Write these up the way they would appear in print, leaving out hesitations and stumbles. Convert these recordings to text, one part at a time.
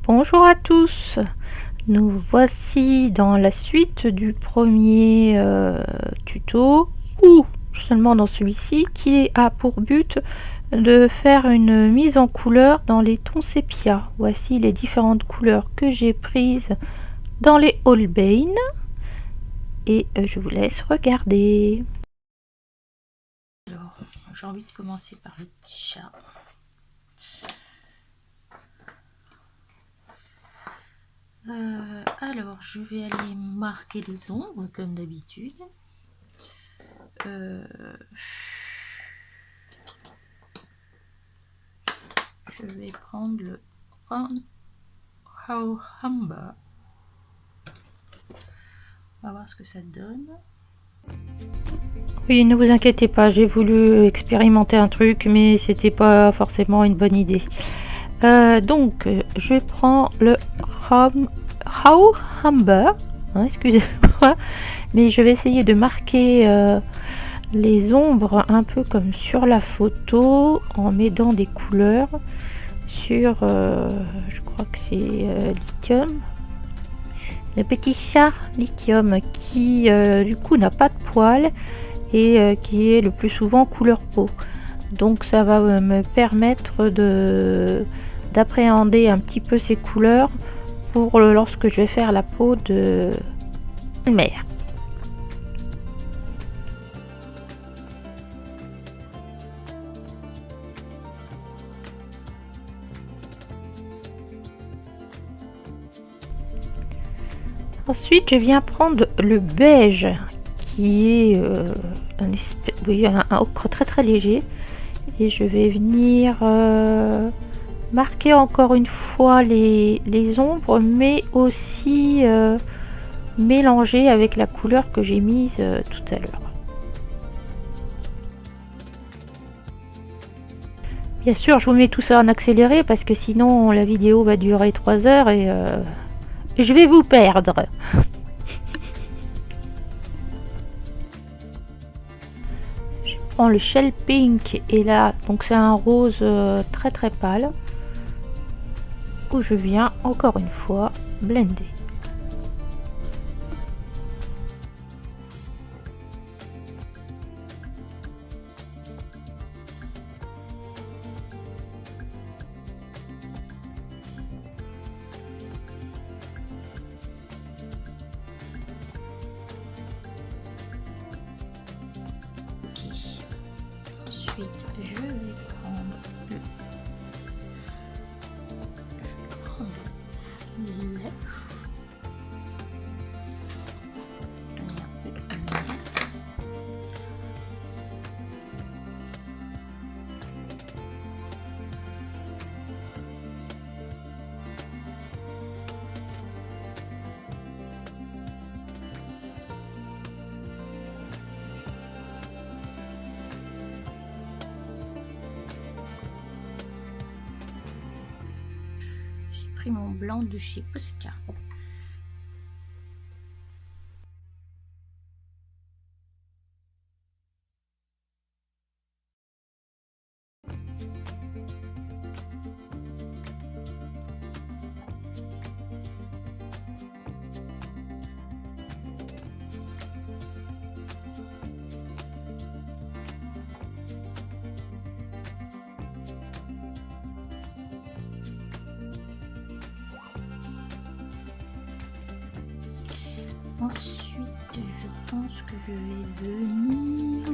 Bonjour à tous, nous voici dans la suite du premier tuto, ou seulement dans celui-ci, qui a pour but de faire une mise en couleur dans les tons sépia. Voici les différentes couleurs que j'ai prises dans les Holbein et je vous laisse regarder. Alors, j'ai envie de commencer par le petit chat. Alors, je vais aller marquer les ombres comme d'habitude. Je vais prendre le Humber. On va voir ce que ça donne. Oui, ne vous inquiétez pas, j'ai voulu expérimenter un truc, mais c'était pas forcément une bonne idée. Donc, je prends le Humber, hein, excusez-moi, mais je vais essayer de marquer les ombres un peu comme sur la photo en mettant des couleurs sur, je crois que c'est lithium, le petit chat lithium qui du coup n'a pas de poils et qui est le plus souvent couleur peau. Donc ça va me permettre d'appréhender un petit peu ces couleurs pour lorsque je vais faire la peau de mer. Ensuite, je viens prendre le beige qui est un ocre très très léger et je vais venir marquer encore une fois les ombres, mais aussi mélanger avec la couleur que j'ai mise tout à l'heure. Bien sûr, je vous mets tout ça en accéléré parce que sinon la vidéo va durer 3 heures et je vais vous perdre. Je prends le Shell Pink et là, donc c'est un rose très très pâle où je viens encore une fois blender. Ensuite, je vais prendre le lait. Donner un peu de lumière. J'ai pris mon blanc de chez Posca. Ensuite, je pense que je vais venir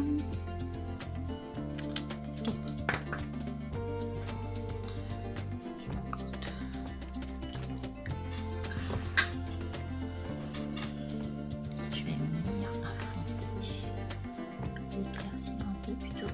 enfoncer l'éclaircir un peu plutôt.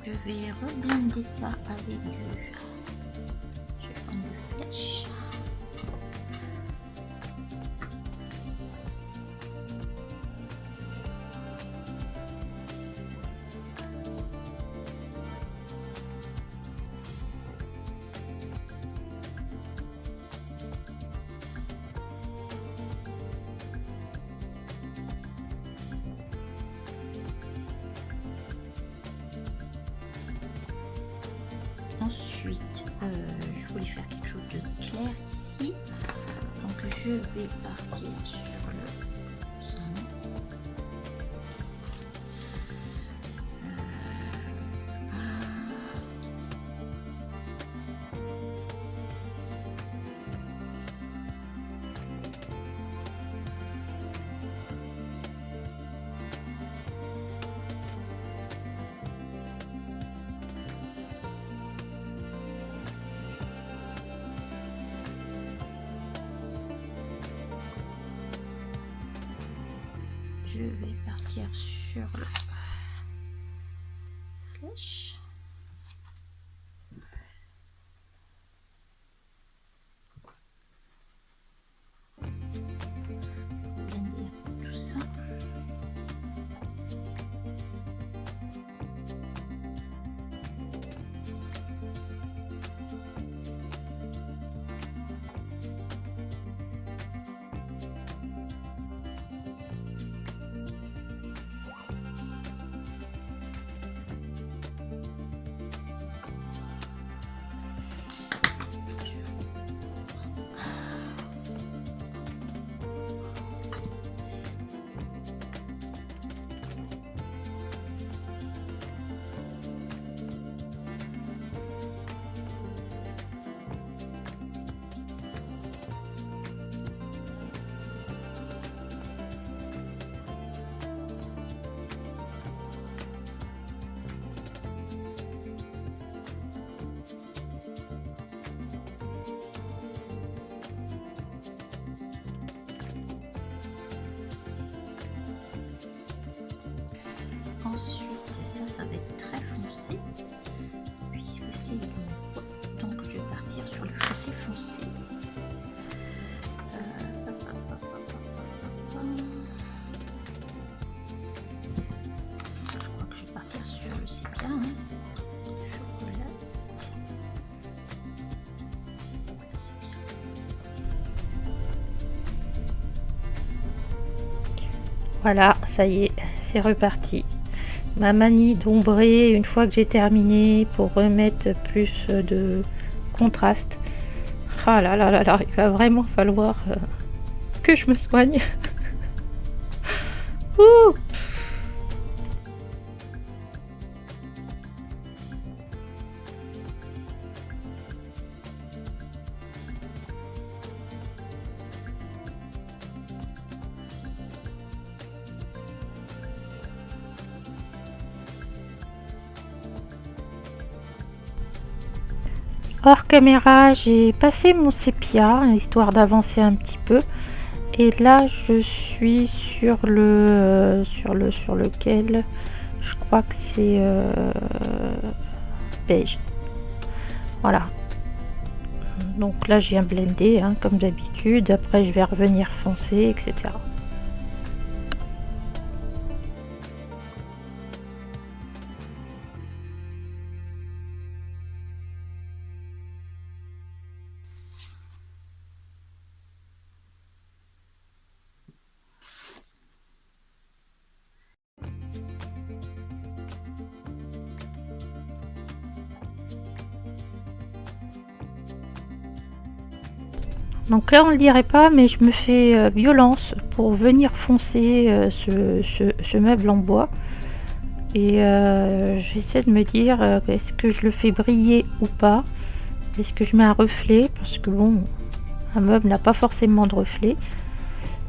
je vais reblinder ça avec du de flèche. Ensuite, je voulais faire quelque chose de clair ici, donc je vais partir sur le sang. Je vais partir sur le flèche. Blender tout ça. Ensuite, ça va être très foncé, puisque c'est du mauve. Donc je vais partir sur le foncé foncé. Je crois que je vais partir sur le sépia, hein. Chocolat. Voilà, ça y est, c'est reparti. Ma manie d'ombrer une fois que j'ai terminé pour remettre plus de contraste. Ah là là là là, il va vraiment falloir que je me soigne. Ouh. Hors caméra, j'ai passé mon sépia histoire d'avancer un petit peu, et là je suis sur lequel je crois que c'est beige. Voilà, donc là je viens blender hein, comme d'habitude. Après je vais revenir foncer, etc. Donc là on le dirait pas, mais je me fais violence pour venir foncer ce meuble en bois. Et j'essaie de me dire est-ce que je le fais briller ou pas, est-ce que je mets un reflet, parce que bon, un meuble n'a pas forcément de reflet.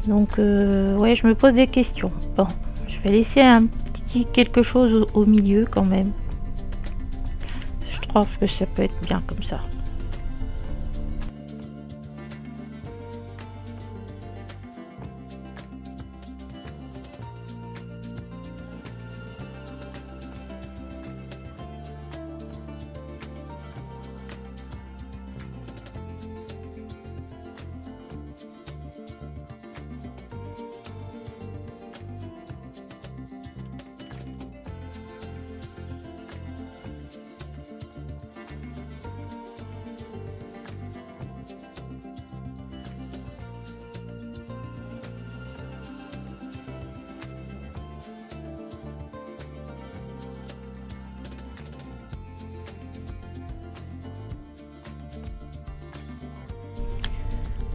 Donc ouais, je me pose des questions. Bon, je vais laisser un petit quelque chose au milieu quand même. Je trouve que ça peut être bien comme ça.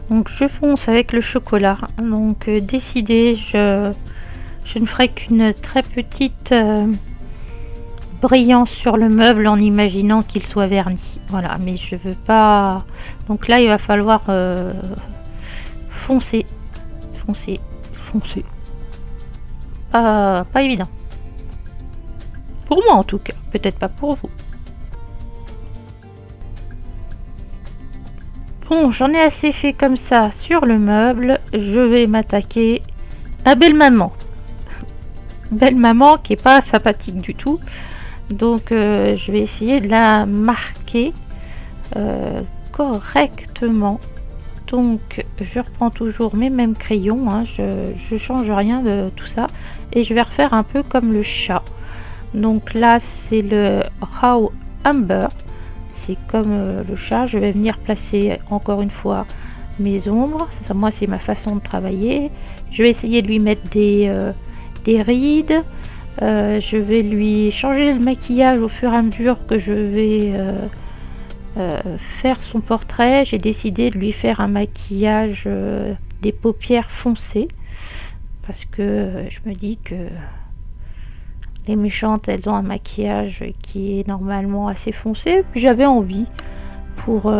Donc je fonce avec le chocolat. Donc décidé, je ne ferai qu'une très petite brillance sur le meuble en imaginant qu'il soit verni. Voilà, mais je veux pas. Donc là, il va falloir foncer, foncer, foncer. Pas évident. Pour moi en tout cas, peut-être pas pour vous. Bon, j'en ai assez fait comme ça sur le meuble. Je vais m'attaquer à Belle Maman. Belle Maman qui est pas sympathique du tout. Donc je vais essayer de la marquer correctement. Donc je reprends toujours mes mêmes crayons, hein, je change rien de tout ça. Et je vais refaire un peu comme le chat. Donc là c'est le Raw Amber. C'est comme le chat. Je vais venir placer encore une fois mes ombres. Ça, moi c'est ma façon de travailler. Je vais essayer de lui mettre des rides. Je vais lui changer le maquillage au fur et à mesure que je vais faire son portrait. J'ai décidé de lui faire un maquillage des paupières foncées parce que je me dis que les méchantes elles ont un maquillage qui est normalement assez foncé. Puis j'avais envie pour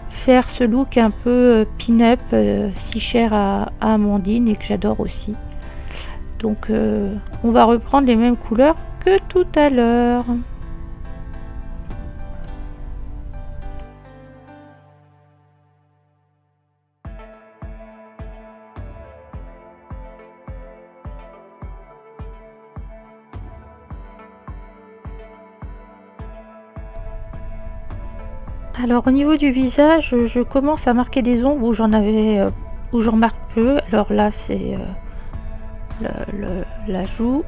faire ce look un peu pin-up si cher à Amandine et que j'adore aussi. Donc on va reprendre les mêmes couleurs que tout à l'heure. Alors au niveau du visage, je commence à marquer des ombres où où j'en marque peu. Alors là c'est la joue.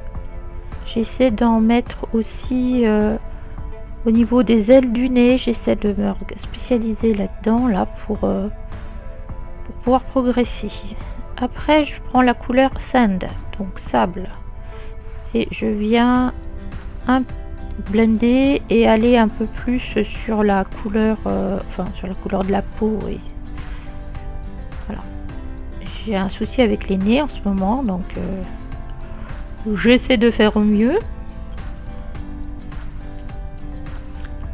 J'essaie d'en mettre aussi au niveau des ailes du nez. J'essaie de me spécialiser là-dedans là pour pouvoir progresser. Après je prends la couleur sand, donc sable, et je viens blender et aller un peu plus sur la couleur sur la couleur de la peau. Et voilà, j'ai un souci avec les nez en ce moment, donc j'essaie de faire au mieux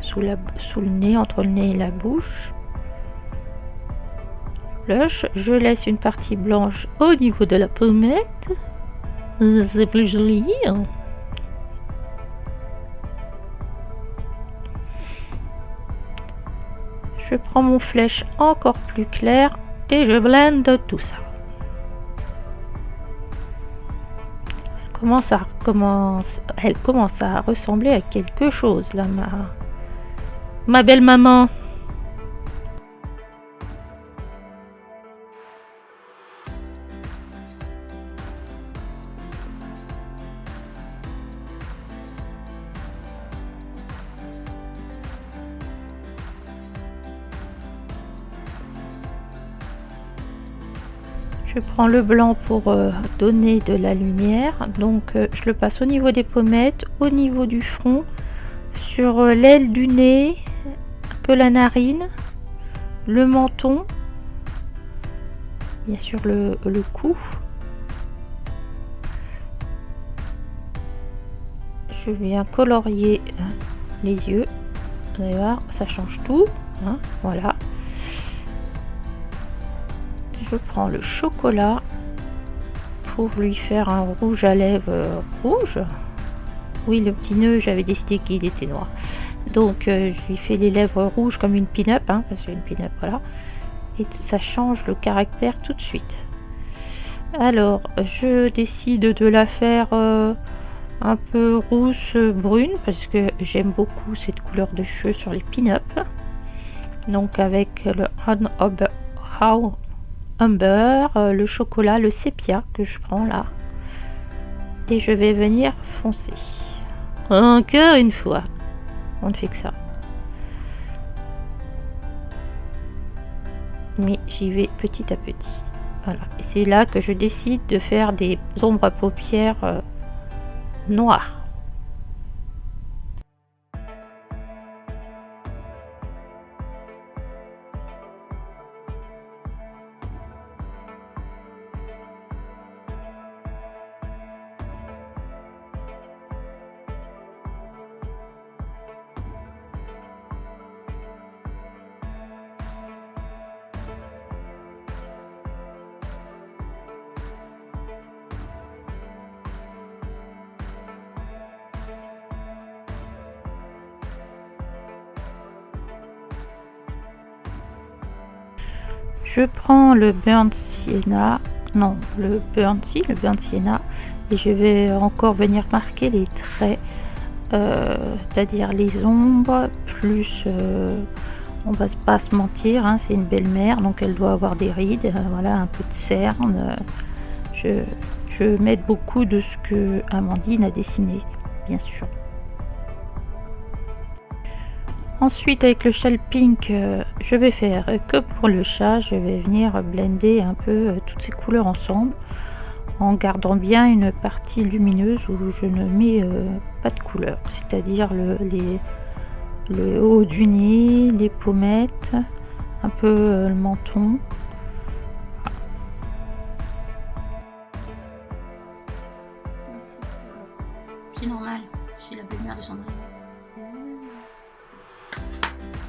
sous le nez, entre le nez et la bouche. Blush, je laisse une partie blanche au niveau de la pommette, c'est plus joli. Je prends mon flèche encore plus clair et je blende tout ça. Elle commence à ressembler à quelque chose là, ma belle maman. Je prends le blanc pour donner de la lumière, donc je le passe au niveau des pommettes, au niveau du front, sur l'aile du nez, un peu la narine, le menton, bien sûr le cou. Je viens colorier les yeux, vous allez voir, ça change tout, hein, voilà. Je prends le chocolat pour lui faire un rouge à lèvres rouge. Oui, le petit nœud, j'avais décidé qu'il était noir. Donc je lui fais les lèvres rouges comme une pin-up, hein, parce qu'une pin-up, voilà. Et ça change le caractère tout de suite. Alors, je décide de la faire un peu rousse brune, parce que j'aime beaucoup cette couleur de cheveux sur les pin-up. Donc avec le Raw Amber, le chocolat, le sépia que je prends là, et je vais venir foncer encore une fois. On ne fait que ça, mais j'y vais petit à petit. Voilà, et c'est là que je décide de faire des ombres à paupières noires. je prends le burnt sienna, non, le burnt sienna, et je vais encore venir marquer les traits, c'est-à-dire les ombres, plus, on va pas se mentir, hein, c'est une belle-mère, donc elle doit avoir des rides, voilà, un peu de cerne. Je vais mettre beaucoup de ce que Amandine a dessiné, bien sûr. Ensuite, avec le shell pink, je vais faire comme pour le chat, je vais venir blender un peu toutes ces couleurs ensemble, en gardant bien une partie lumineuse où je ne mets pas de couleur, c'est-à-dire le haut du nez, les pommettes, un peu le menton. C'est normal, c'est la belle-mère de Sandrine.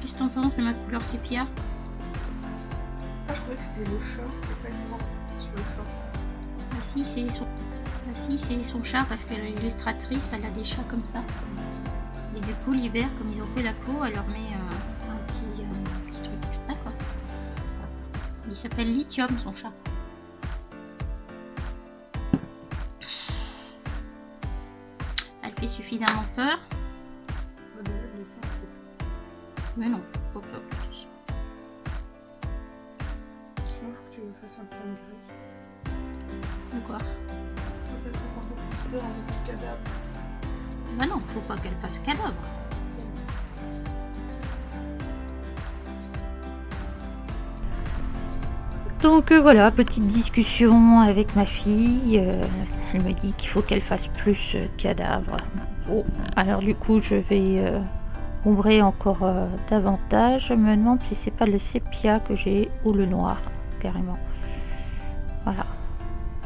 Qu'est-ce que t'en penses de ma couleur sépia? Ah, je croyais que c'était le chat, c'est pas une mort sur le chat. Ah si, c'est son chat parce que l'illustratrice, elle a des chats comme ça. Et du coup, l'hiver, comme ils ont fait la peau, elle leur met un petit truc exprès, quoi. Il s'appelle Lithium, son chat. Elle fait suffisamment peur. Mais non, faut pas que tu sois. Sinon, faut que tu me fasses un petit gris. De quoi? Faut qu'elle fasse un peu plus peur, un peu plus cadavre. Bah non, faut pas qu'elle fasse cadavre. Donc voilà, petite discussion avec ma fille. Elle me dit qu'il faut qu'elle fasse plus cadavre. Bon, alors du coup, je vais ombrer encore davantage. Je me demande si c'est pas le sépia que j'ai ou le noir, carrément. Voilà.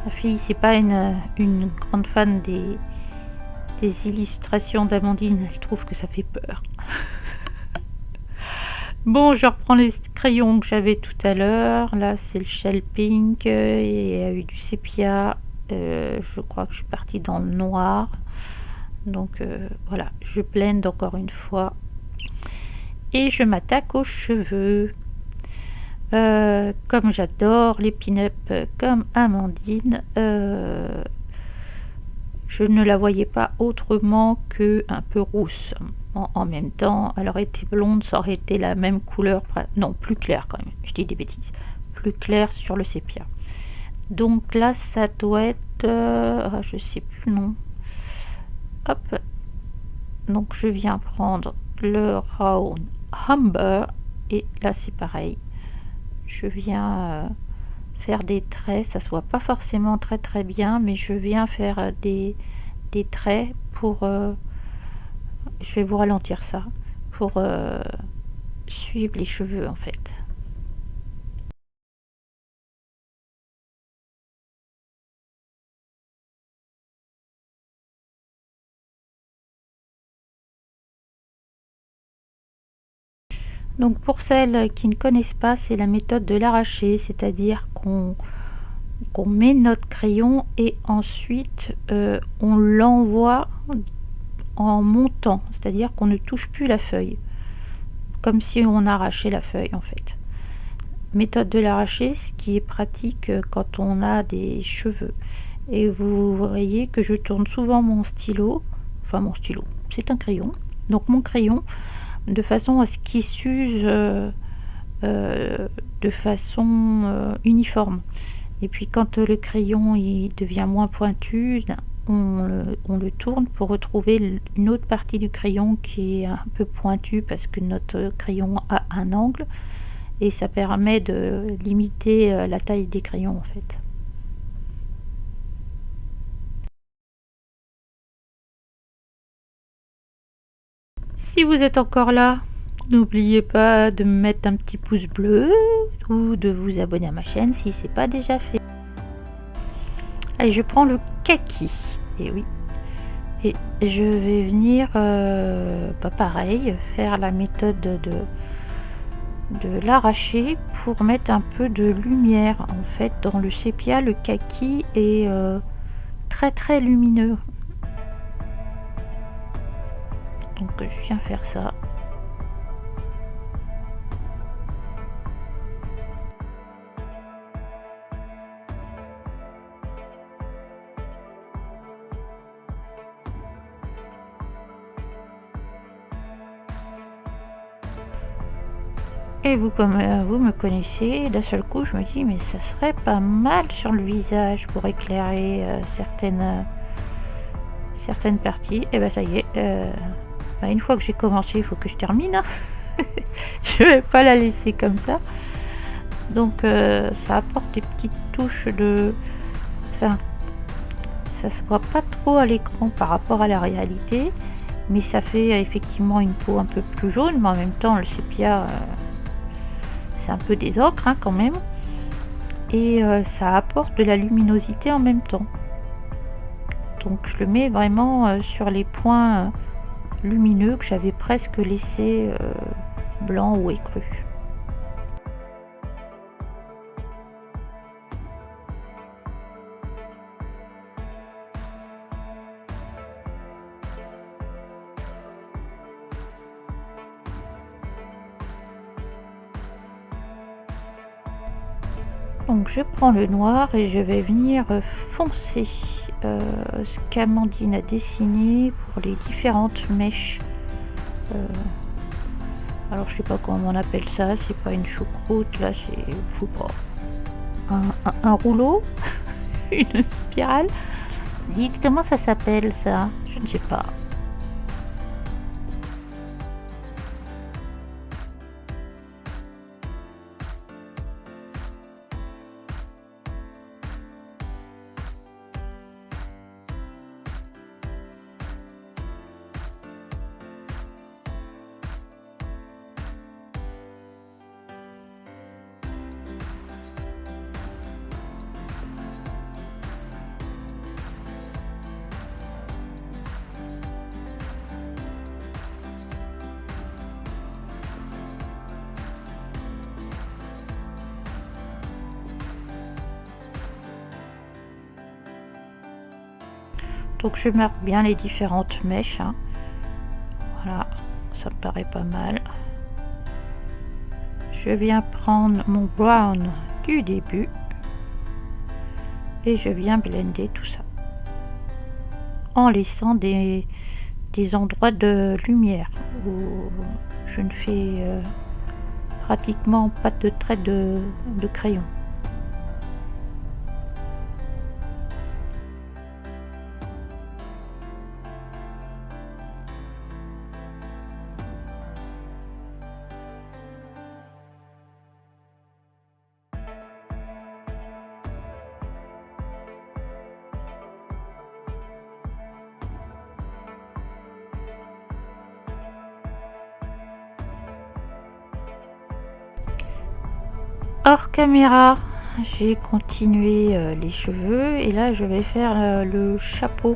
Ma fille, c'est pas une grande fan des illustrations d'Amandine. Elle trouve que ça fait peur. Bon, je reprends les crayons que j'avais tout à l'heure. Là, c'est le shell pink et il y a eu du sépia. Je crois que je suis partie dans le noir. Donc voilà, je blende encore une fois. Et je m'attaque aux cheveux. Comme j'adore les pin-up comme Amandine, je ne la voyais pas autrement que un peu rousse. En même temps, elle aurait été blonde, ça aurait été la même couleur, non, plus claire quand même, je dis des bêtises, plus claire sur le sépia. Donc là, ça doit être, je sais plus le nom. Hop, donc je viens prendre le Round Humber, et là c'est pareil, je viens faire des traits, ça se voit pas forcément très très bien, mais je viens faire des traits pour... je vais vous ralentir ça pour suivre les cheveux en fait. Donc pour celles qui ne connaissent pas, c'est la méthode de l'arraché, c'est-à-dire qu'on met notre crayon et ensuite on l'envoie en montant, c'est-à-dire qu'on ne touche plus la feuille, comme si on arrachait la feuille en fait. Méthode de l'arraché, ce qui est pratique quand on a des cheveux. Et vous voyez que je tourne souvent mon stylo, c'est un crayon, donc mon crayon, de façon à ce qu'il s'use de façon uniforme. Et puis quand le crayon il devient moins pointu, on le tourne pour retrouver une autre partie du crayon qui est un peu pointue parce que notre crayon a un angle, et ça permet de limiter la taille des crayons en fait. Si vous êtes encore là, n'oubliez pas de me mettre un petit pouce bleu ou de vous abonner à ma chaîne si c'est pas déjà fait. Allez, je prends le kaki, et oui, et je vais venir pareil, faire la méthode de l'arracher pour mettre un peu de lumière en fait dans le sépia. Le kaki est très très lumineux, donc je viens faire ça. Et vous, comme vous me connaissez, d'un seul coup, je me dis, mais ça serait pas mal sur le visage pour éclairer certaines parties. Et ben ça y est, bah, une fois que j'ai commencé, il faut que je termine, hein. Je vais pas la laisser comme ça. Donc ça apporte des petites touches de... Enfin, ça se voit pas trop à l'écran par rapport à la réalité, mais ça fait effectivement une peau un peu plus jaune, mais en même temps le sépia, c'est un peu des ocres hein, quand même, et ça apporte de la luminosité en même temps. Donc je le mets vraiment sur les points lumineux que j'avais presque laissé blanc ou écru. Donc je prends le noir et je vais venir foncer ce qu'Amandine a dessiné pour les différentes mèches. Alors je sais pas comment on appelle ça, c'est pas une choucroute, là c'est fou pas. Un rouleau, une spirale. Dites comment ça s'appelle ça? Je ne sais pas. Donc je marque bien les différentes mèches, hein. Voilà, ça me paraît pas mal. Je viens prendre mon brown du début et je viens blender tout ça en laissant des endroits de lumière où je ne fais pratiquement pas de trait de crayon. Hors caméra, j'ai continué les cheveux et là je vais faire le chapeau.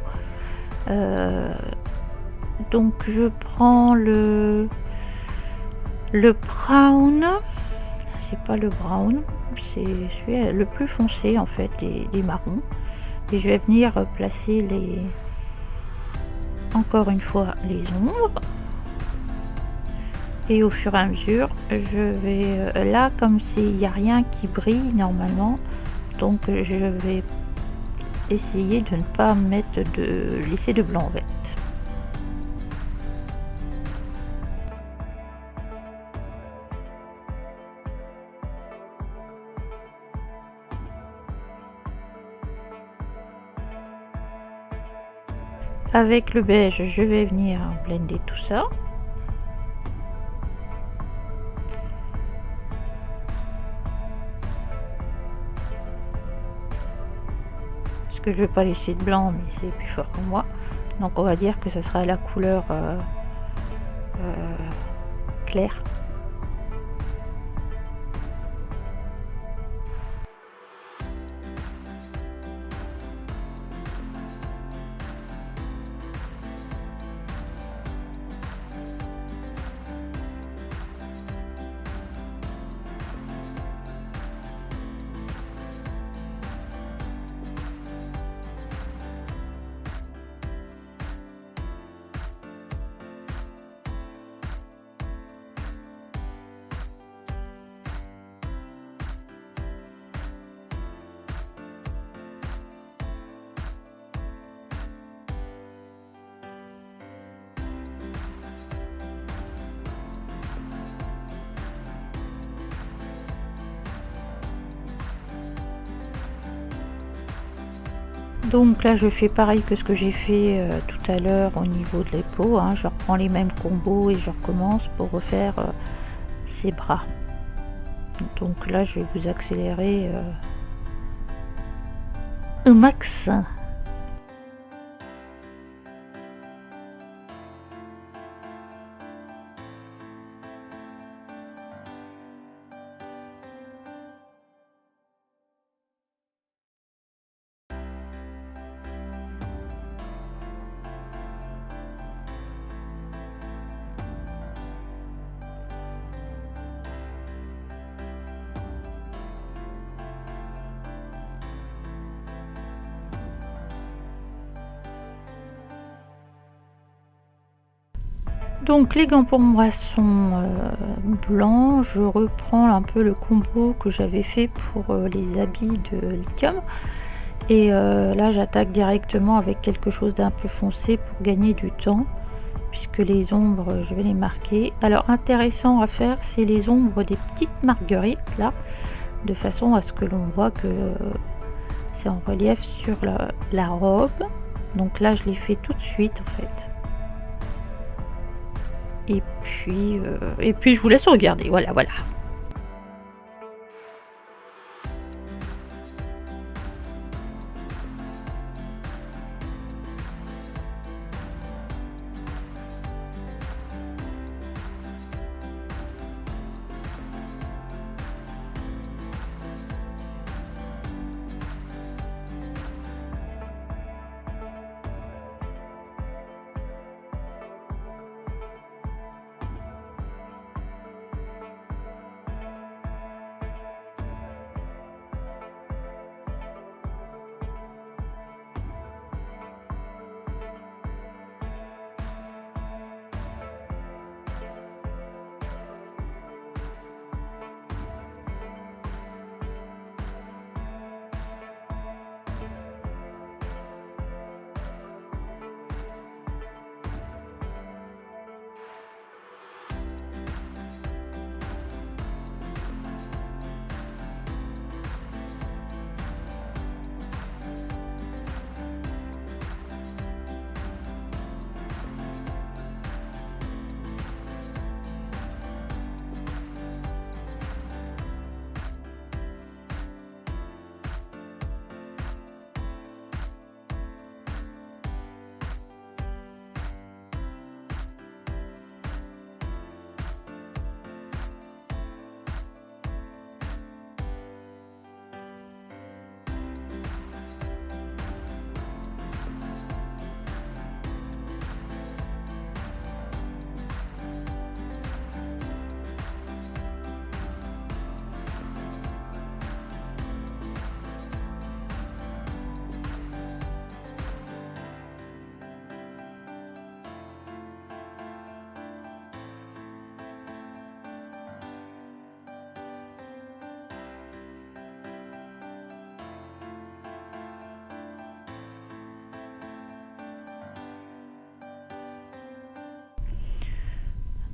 Donc je prends le brown, c'est pas le brown, c'est celui le plus foncé en fait des marrons, et je vais venir placer encore une fois les ombres. Et au fur et à mesure, je vais là, comme il n'y a rien qui brille normalement, donc je vais essayer de ne pas laisser de blanc en fait. Avec le beige, je vais venir blender tout ça. Que je vais pas laisser de blanc, mais c'est plus fort que moi, donc on va dire que ça sera la couleur claire. Donc là je fais pareil que ce que j'ai fait tout à l'heure au niveau de l'épaule, hein. Je reprends les mêmes combos et je recommence pour refaire ses bras. Donc là je vais vous accélérer au max. Donc les gants pour moi sont blancs. Je reprends un peu le combo que j'avais fait pour les habits de lithium. Et là j'attaque directement avec quelque chose d'un peu foncé pour gagner du temps, puisque les ombres je vais les marquer. Alors intéressant à faire, c'est les ombres des petites marguerites là, de façon à ce que l'on voit que c'est en relief sur la robe. Donc là je les fais tout de suite en fait. Et puis je vous laisse regarder, voilà.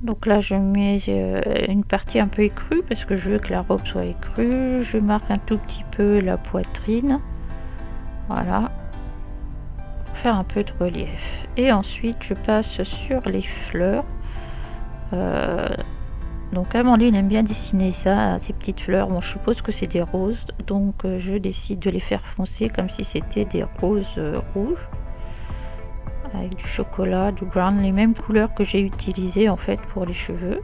Donc là je mets une partie un peu écrue parce que je veux que la robe soit écrue. Je marque un tout petit peu la poitrine, voilà, pour faire un peu de relief. Et ensuite je passe sur les fleurs. Donc Amandine aime bien dessiner ça, ces petites fleurs. Bon, je suppose que c'est des roses, donc je décide de les faire foncer comme si c'était des roses rouges, avec du chocolat, du brown, les mêmes couleurs que j'ai utilisées en fait pour les cheveux.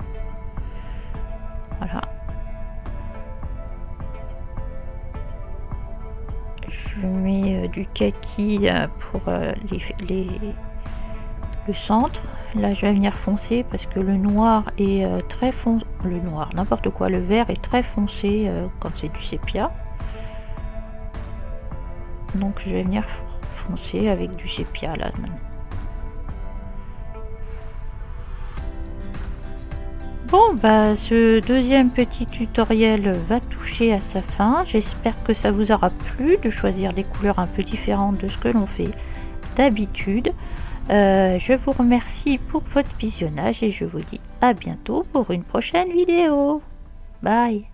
Voilà. Je mets du kaki pour le centre. Là je vais venir foncer parce que le noir est très foncé, le noir, n'importe quoi, le vert est très foncé quand c'est du sépia. Donc je vais venir foncer avec du sépia là maintenant. Bon bah ce deuxième petit tutoriel va toucher à sa fin. J'espère que ça vous aura plu de choisir des couleurs un peu différentes de ce que l'on fait d'habitude. Je vous remercie pour votre visionnage et je vous dis à bientôt pour une prochaine vidéo. Bye.